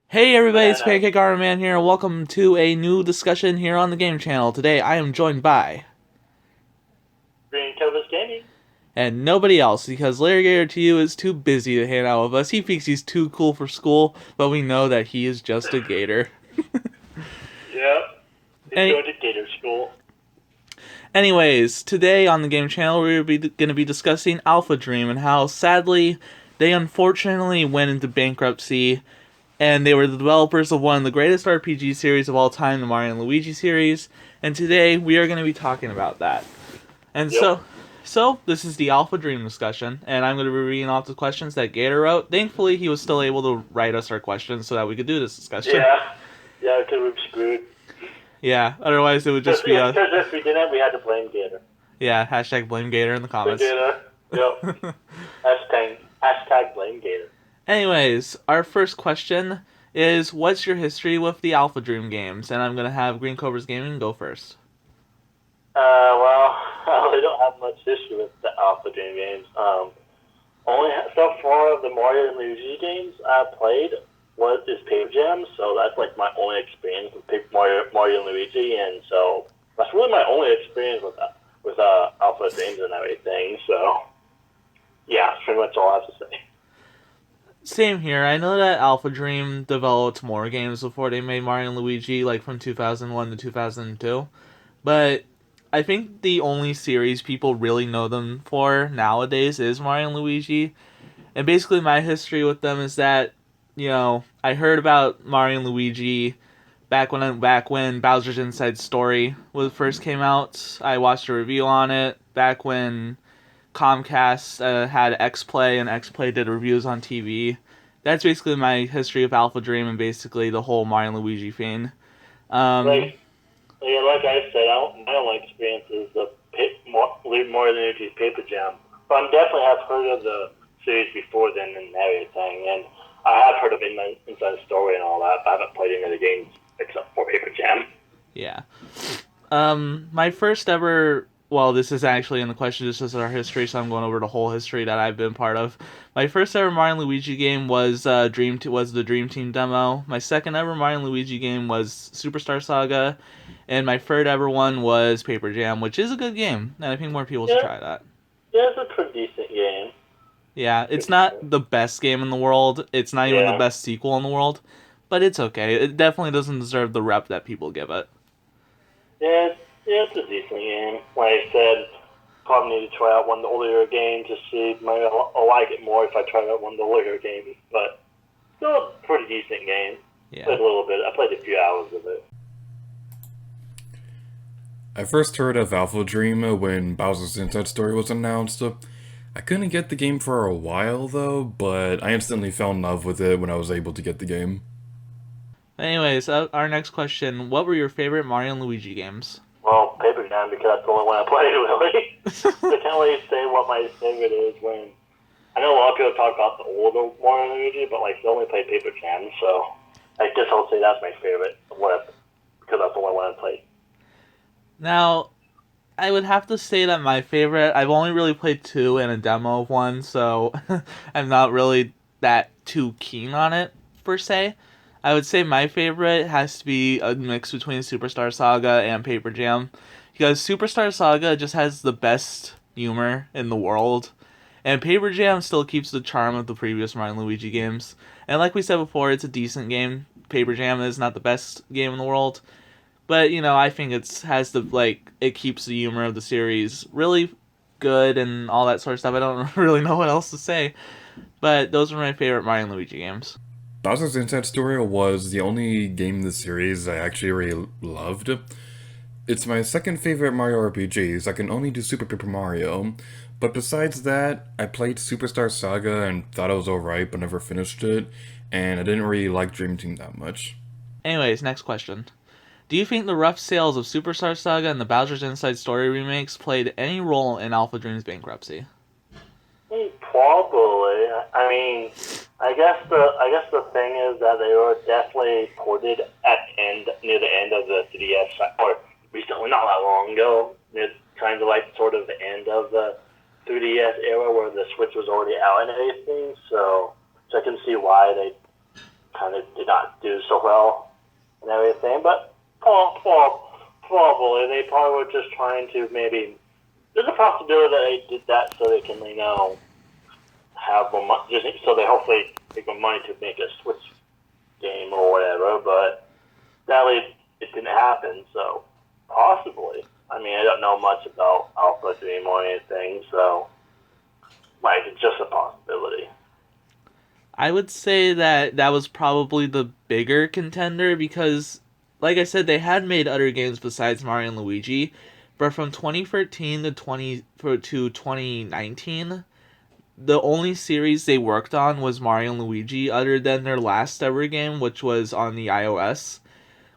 Hey everybody, it's Pancakearmorman here, and welcome to a new discussion here on the Game Channel. Today I am joined by... Green Cobras Gaming. and nobody else, because Larry Gator to you is too busy to hang out with us. He thinks he's too cool for school, but we know that he is just a gator. Yep. He's Any- going to Gator School. Anyways, today on the Game Channel we're going to be discussing Alpha Dream and how sadly they unfortunately went into bankruptcy, and they were the developers of one of the greatest RPG series of all time, the Mario and Luigi series, and today we are going to be talking about that. And Yep. so this is the Alpha Dream discussion, and I'm going to be reading off the questions that Gator wrote. Thankfully, he was still able to write us our questions so that we could do this discussion. Yeah. Yeah, because we're screwed. Yeah, otherwise it would just be Because if we didn't, we had to blame Gator. yeah, hashtag blame Gator in the Blame comments. Gator. Yep. Hashtag blame Gator. Anyways, our first question is, what's your history with the Alpha Dream games? And I'm going to have Green Cobras Gaming go first. Well, I really don't have much history with the Alpha Dream games. Only so far of the Mario and Luigi games I played is Paper Jam, so that's like my only experience with Mario and Luigi, and so that's really my only experience with Alpha Dreams and everything. So yeah, that's pretty much all I have to say. Same here. I know that Alpha Dream developed more games before they made Mario and Luigi, like from 2001 to 2002. But I think the only series people really know them for nowadays is Mario and Luigi. And basically my history with them is that, I heard about Mario and Luigi back when Bowser's Inside Story first came out. I watched a review on it back when Comcast had X Play, and X Play did reviews on TV. That's basically my history of Alpha Dream and basically the whole Mario and Luigi thing. Um, Like like I said, my only experience is the Mario and Luigi's Paper Jam, but I definitely have heard of the series before then and everything, and I have heard of Inside Story and all that, but I haven't played any of the games except for Paper Jam. yeah. My first ever. Well, this is actually in the question. This is our history, so I'm going over the whole history that I've been part of. My first ever Mario and Luigi game was was the Dream Team demo. My second ever Mario and Luigi game was Superstar Saga, and my third ever one was Paper Jam, which is a good game, and I think more people should Yeah, try that. yeah, it's a pretty decent game. Yeah, it's not the best game in the world. It's not even the Yeah, best sequel in the world, but it's okay. It definitely doesn't deserve the rep that people give it. yeah, it's a decent game. Like I said, probably need to try out one of the older games to see. Maybe I'll like it more if I try out one of the later games, but still a pretty decent game. Yeah. Played a little bit. I played a few hours of it. I first heard of Alpha Dream when Bowser's Inside Story was announced. I couldn't get the game for a while though, but I instantly fell in love with it when I was able to get the game. Anyways, our next question: what were your favorite Mario and Luigi games? Well, Paper Jam because that's the only one I played really. I can't really say what my favorite is when I know a lot of people talk about the older Mario and Luigi, but like they only play Paper Jam, so I guess I'll say that's my favorite. Because that's the only one I played. Now, I would have to say that my favorite. I've only really played two and a demo of one, so I'm not really that too keen on it per se. I would say my favorite has to be a mix between Superstar Saga and Paper Jam, because Superstar Saga just has the best humor in the world, and Paper Jam still keeps the charm of the previous Mario and Luigi games. And like we said before, it's a decent game. Paper Jam is not the best game in the world, but I think it keeps the humor of the series really good and all that sort of stuff. I don't really know what else to say, but those are my favorite Mario and Luigi games. Bowser's Inside Story was the only game in the series I actually really loved. It's my second favorite Mario RPG, so I can only do Super Paper Mario. But besides that, I played Superstar Saga and thought it was alright, but never finished it, and I didn't really like Dream Team that much. Anyways, next question. Do you think the rough sales of Superstar Saga and the Bowser's Inside Story remakes played any role in Alpha Dream's bankruptcy? Probably. I mean, I guess the thing is that they were definitely ported near the end of the 3DS, or recently, not that long ago. It's kind of like sort of the end of the 3DS era where the Switch was already out and everything. So I can see why they kind of did not do so well and everything. But probably they probably were just trying to maybe. There's a possibility that they did that so they can, have more money, just so they hopefully make more money to make a Switch game or whatever. But sadly, it didn't happen. So possibly. I mean, I don't know much about Alpha Dream or anything, so it's just a possibility. I would say that that was probably the bigger contender because, like I said, they had made other games besides Mario and Luigi, but from 2013 to 2019, the only series they worked on was Mario and Luigi, other than their last ever game, which was on the iOS,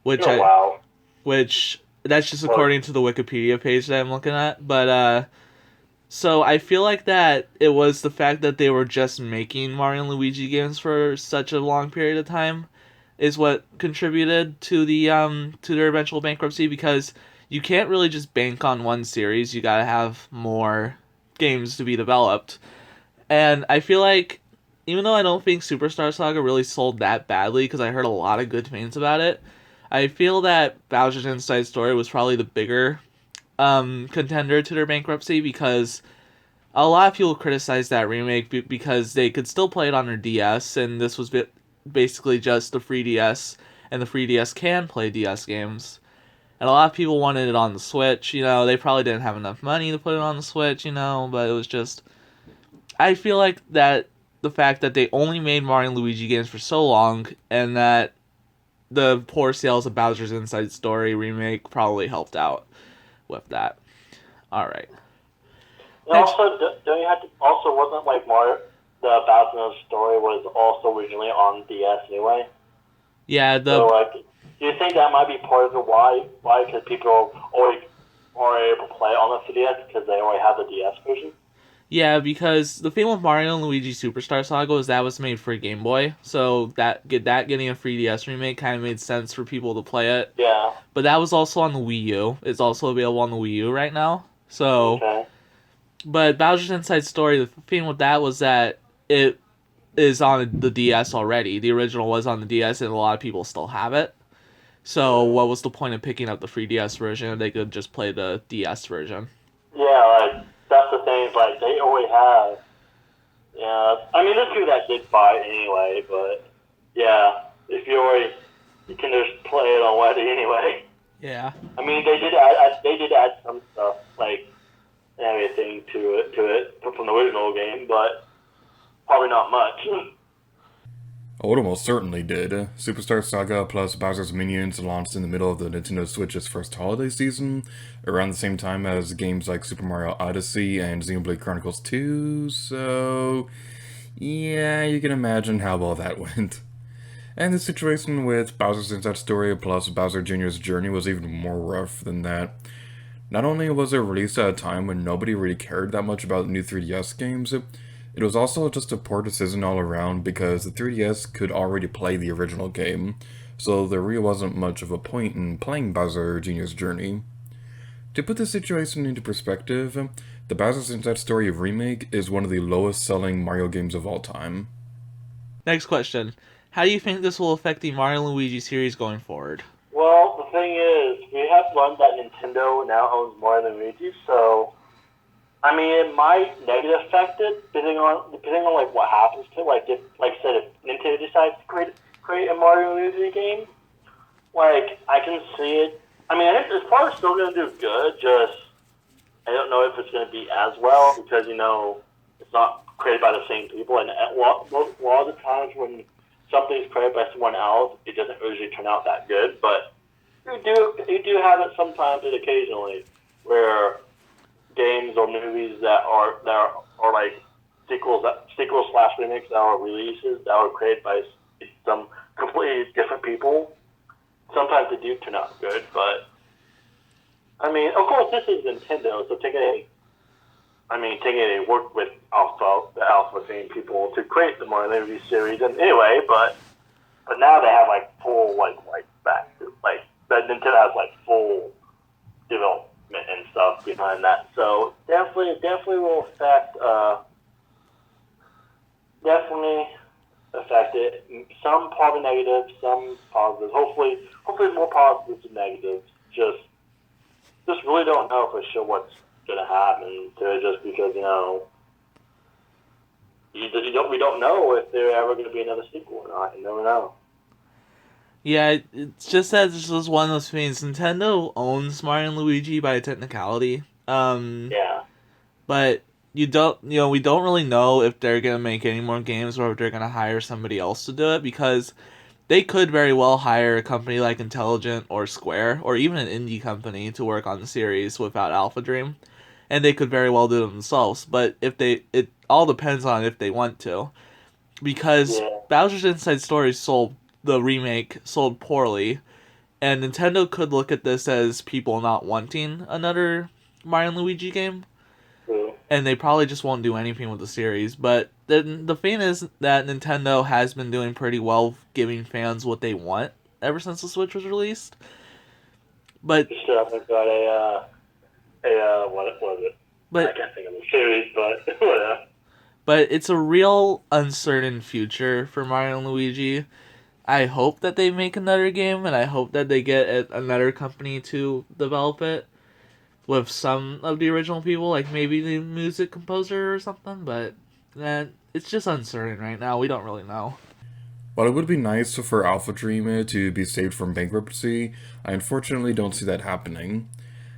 which Oh, wow. which that's just according to the Wikipedia page that I'm looking at. But so I feel like that it was the fact that they were just making Mario and Luigi games for such a long period of time is what contributed to to their eventual bankruptcy, because you can't really just bank on one series. You gotta have more games to be developed. And I feel like, even though I don't think Superstar Saga really sold that badly, because I heard a lot of good things about it, I feel that Bowser's Inside Story was probably the bigger contender to their bankruptcy, because a lot of people criticize that remake because they could still play it on their DS, and this was basically just the 3DS, and the 3DS can play DS games. And a lot of people wanted it on the Switch. They probably didn't have enough money to put it on the Switch. But it was just, I feel like that the fact that they only made Mario and Luigi games for so long, and that the poor sales of Bowser's Inside Story remake probably helped out with that. All right. And Next. also, don't you have to? Also, wasn't Mario, the Bowser's Story was also originally on DS anyway? Yeah, So, do you think that might be part of the why? Why? Because people already are able to play on the 3DS because they already have the DS version. Yeah, because the thing with Mario and Luigi Superstar Saga was that was made for Game Boy, so that getting a 3DS remake kind of made sense for people to play it. Yeah. But that was also on the Wii U. It's also available on the Wii U right now. So, Okay. but Bowser's Inside Story, the thing with that was that it is on the DS already. The original was on the DS, and a lot of people still have it. So, what was the point of picking up the 3DS version? They could just play the DS version. Yeah, that's the thing. They already have. Yeah, I mean, there's people that did buy it anyway, but yeah, if you can just play it on Weddy anyway. Yeah. I mean, they did add some stuff everything to it from the original game, but probably not much. Oh, it almost certainly did. Superstar Saga plus Bowser's Minions launched in the middle of the Nintendo Switch's first holiday season, around the same time as games like Super Mario Odyssey and Xenoblade Chronicles 2, so yeah, you can imagine how well that went. And the situation with Bowser's Inside Story plus Bowser Jr.'s Journey was even more rough than that. Not only was it released at a time when nobody really cared that much about new 3DS games, it was also just a poor decision all around because the 3DS could already play the original game, so there really wasn't much of a point in playing Bowser Jr.'s Journey. To put the situation into perspective, the Bowser's Inside Story remake is one of the lowest selling Mario games of all time. Next question. How do you think this will affect the Mario and Luigi series going forward? Well, the thing is, we have learned that Nintendo now owns more than Luigi, so I mean, it might negatively affect it depending on what happens to it. If I said, if Nintendo decides to create a Mario and Luigi game, I can see it. I mean, I think it's probably still going to do good. Just I don't know if it's going to be as well because it's not created by the same people, and a lot of the times when something's created by someone else, it doesn't usually turn out that good. But you do have it sometimes and occasionally where games or movies that are sequels slash remakes that are releases that are created by some completely different people. Sometimes they do turn out good, but I mean, of course, this is Nintendo, so they worked with the Alpha Game people to create the Mario movie series, and anyway, but now they have full that Nintendo has full development and stuff behind that. So definitely will affect. Definitely affected. Some probably negative, some positive. Hopefully more positives than negatives. Just really don't know for sure what's gonna happen to it, just because we don't know if there's ever gonna be another sequel or not. You never know. Yeah, it's just that this was one of those things. Nintendo owns Mario and Luigi by technicality. Yeah. But we don't really know if they're gonna make any more games or if they're gonna hire somebody else to do it, because they could very well hire a company like Intelligent or Square or even an indie company to work on the series without Alpha Dream, and they could very well do it themselves. But it all depends on if they want to, because Yeah. Bowser's Inside Story sold the remake sold poorly, and Nintendo could look at this as people not wanting another Mario and Luigi game, True. and they probably just won't do anything with the series. But the thing is that Nintendo has been doing pretty well giving fans what they want ever since the Switch was released. But We still haven't got what was it? I but can't think of the series, but whatever. but it's a real uncertain future for Mario and Luigi. I hope that they make another game, and I hope that they get another company to develop it with some of the original people, like maybe the music composer or something. But that it's just uncertain right now. We don't really know. While it would be nice for Alpha Dream to be saved from bankruptcy, I unfortunately don't see that happening.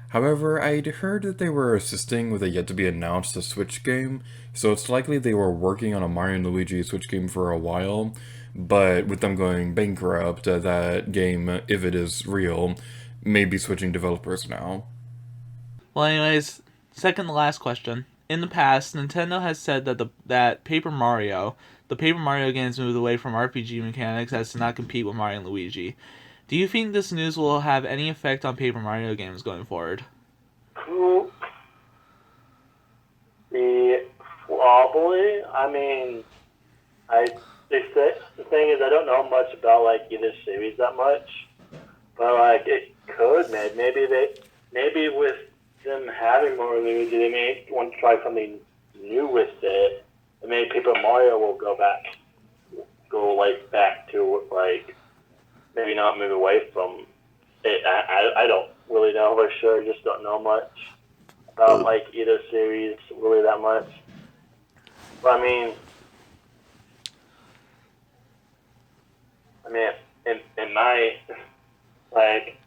However, I'd heard that they were assisting with a yet to be announced Switch game, so it's likely they were working on a Mario and Luigi Switch game for a while, but with them going bankrupt, that game, if it is real, may be switching developers now. Well, anyways, second to last question. In the past, Nintendo has said that the Paper Mario games moved away from RPG mechanics as to not compete with Mario and Luigi. Do you think this news will have any effect on Paper Mario games going forward? Cool. The Probably. I mean, I the thing is, I don't know much about like either series that much, but like it could maybe with them having more news, they may want to try something new with it. And maybe Paper Mario will go like back to like maybe not move away from it. I don't really know for sure. Just don't know much about like either series really that much. But I mean, in my like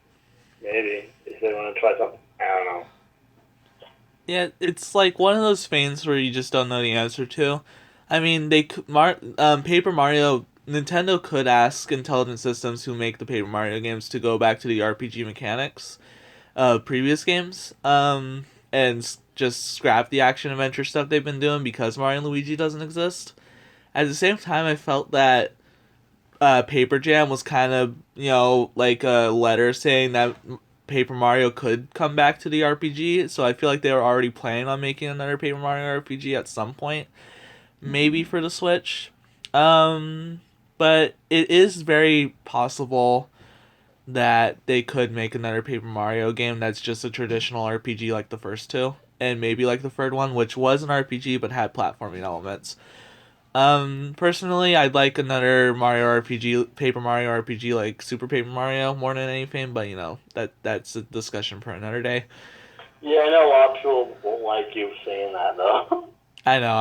maybe if they want to try something, I don't know. Yeah, it's like one of those things where you just don't know the answer to. I mean, Paper Mario. Nintendo could ask Intelligent Systems, who make the Paper Mario games, to go back to the RPG mechanics of previous games, and just scrap the action adventure stuff they've been doing because Mario and Luigi doesn't exist. At the same time, I felt that Paper Jam was kind of, like a letter saying that Paper Mario could come back to the RPG. So I feel like they were already planning on making another Paper Mario RPG at some point, maybe for the Switch. But it is very possible that they could make another Paper Mario game that's just a traditional RPG like the first two, and maybe like the third one, which was an RPG but had platforming elements. Personally, I'd like another Paper Mario RPG like Super Paper Mario more than anything, but that's a discussion for another day. Yeah, I know a lot of people won't like you saying that though. I know,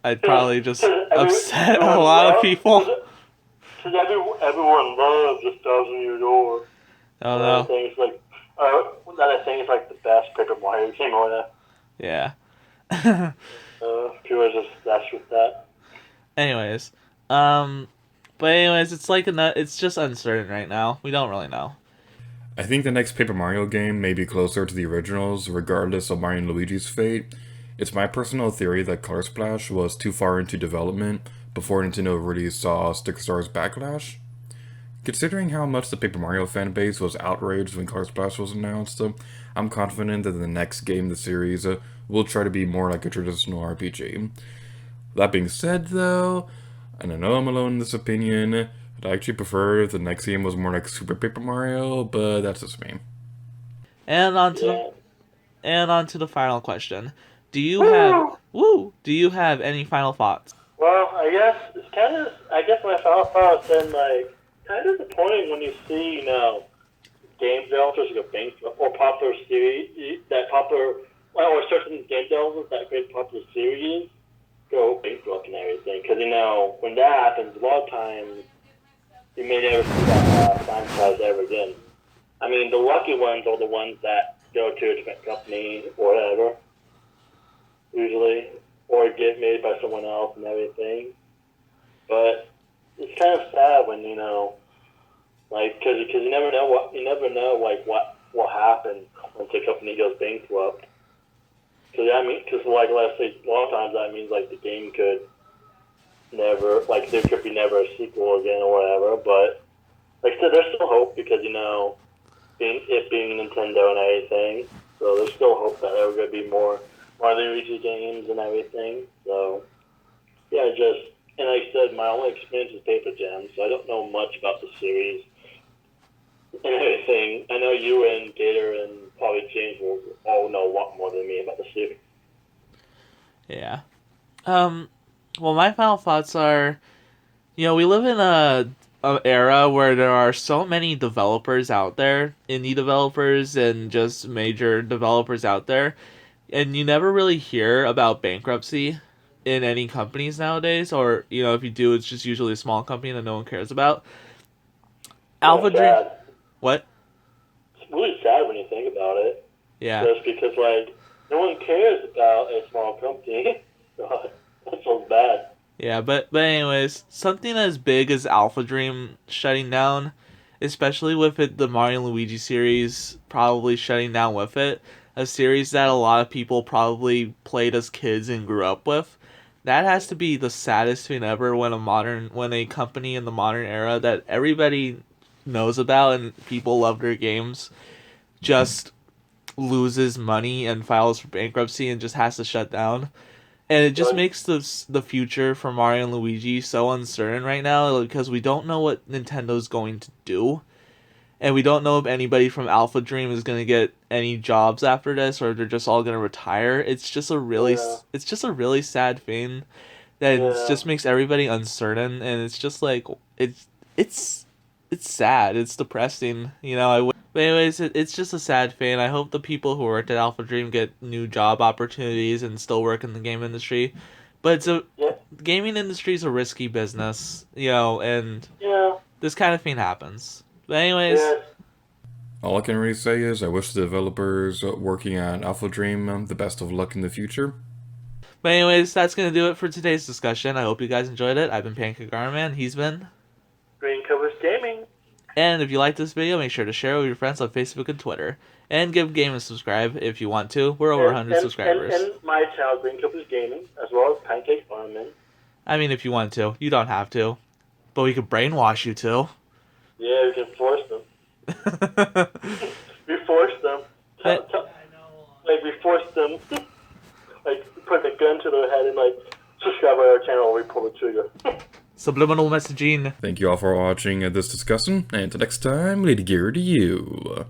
I'd probably just upset a Everyone lot of loves people. everyone loves a thousand year door. Oh I no. think it's like that I think it's like the best Paper Mario game or whatever. Yeah. People are just obsessed with that. Anyways, um, but anyways, it's just uncertain right now. We don't really know. I think the next Paper Mario game may be closer to the originals, regardless of Mario and Luigi's fate. It's my personal theory that Color Splash was too far into development before Nintendo really saw Stickstar's backlash. Considering how much the Paper Mario fanbase was outraged when Color Splash was announced, I'm confident that the next game in the series will try to be more like a traditional RPG. That being said, though, and I know I'm alone in this opinion, I'd actually prefer if the next game was more like Super Paper Mario, but that's just me. And on to the Yeah. and on to the final question. Do you have Woo! woo? Do you have any final thoughts? Well, I guess it's kind of. I guess my thought has been like kind of disappointing when you see, game developers go bankrupt or popular series that popular or certain game developers that create popular series go bankrupt and everything. Because when that happens, a lot of times you may never see that franchise ever again. I mean, the lucky ones are the ones that go to a different company or whatever, usually, or get made by someone else and everything. But it's kind of sad when like because you never know like what will happen once a company goes bankrupt. Because like let's say a lot of times that means like the game could never like there could be never a sequel again or whatever. But like I said, there's still hope because being Nintendo and everything, so there's still hope that there are going to be more Luigi games and everything. So yeah, and like I said, my only experience is Paper Jam, so I don't know much about the series and everything. I know you and Gator and probably James will all know a lot more than me about the series. Yeah. Well, my final thoughts are, we live in a era where there are so many developers out there, indie developers and just major developers out there, and you never really hear about bankruptcy in any companies nowadays, or if you do, it's just usually a small company that no one cares about. Kind of Alpha Dream, sad. what? It's really sad when you think about it, Yeah, just because like no one cares about a small company. God, that feels bad. yeah, but anyways, something as big as Alpha Dream shutting down, especially with the Mario and Luigi series probably shutting down with it, a series that a lot of people probably played as kids and grew up with. That has to be the saddest thing ever when a company in the modern era that everybody knows about and people love their games just loses money and files for bankruptcy and just has to shut down. And it just But makes the future for Mario and Luigi so uncertain right now because we don't know what Nintendo's going to do, and we don't know if anybody from Alpha Dream is going to get any jobs after this or they're just all going to retire. yeah, It's just a really sad thing that yeah, just makes everybody uncertain, and it's just like it's it's sad. It's depressing. But anyways, it's just a sad thing. I hope the people who worked at Alpha Dream get new job opportunities and still work in the game industry. But yeah, the gaming industry is a risky business, and yeah, this kind of thing happens. But anyways, yeah. All I can really say is I wish the developers working on Alpha Dream the best of luck in the future. that's gonna do it for today's discussion. I hope you guys enjoyed it. I've been Pancakearmorman. He's been. Green covers gaming. And if you like this video, make sure to share it with your friends on Facebook and Twitter. And give G.A.M.E a subscribe if you want to. We're over And 100 and, and, subscribers. and my channel, Green Covers Gaming, as well as Pancakearmorman. I mean, if you want to. You don't have to. But we could brainwash you to. Yeah, we can force them. We force them. But, Like, we force them. Like, put a gun to their head and, like, subscribe to our channel and we pull the trigger. subliminal messaging. Thank you all for watching this discussion, and until next time, Lady Gear to you.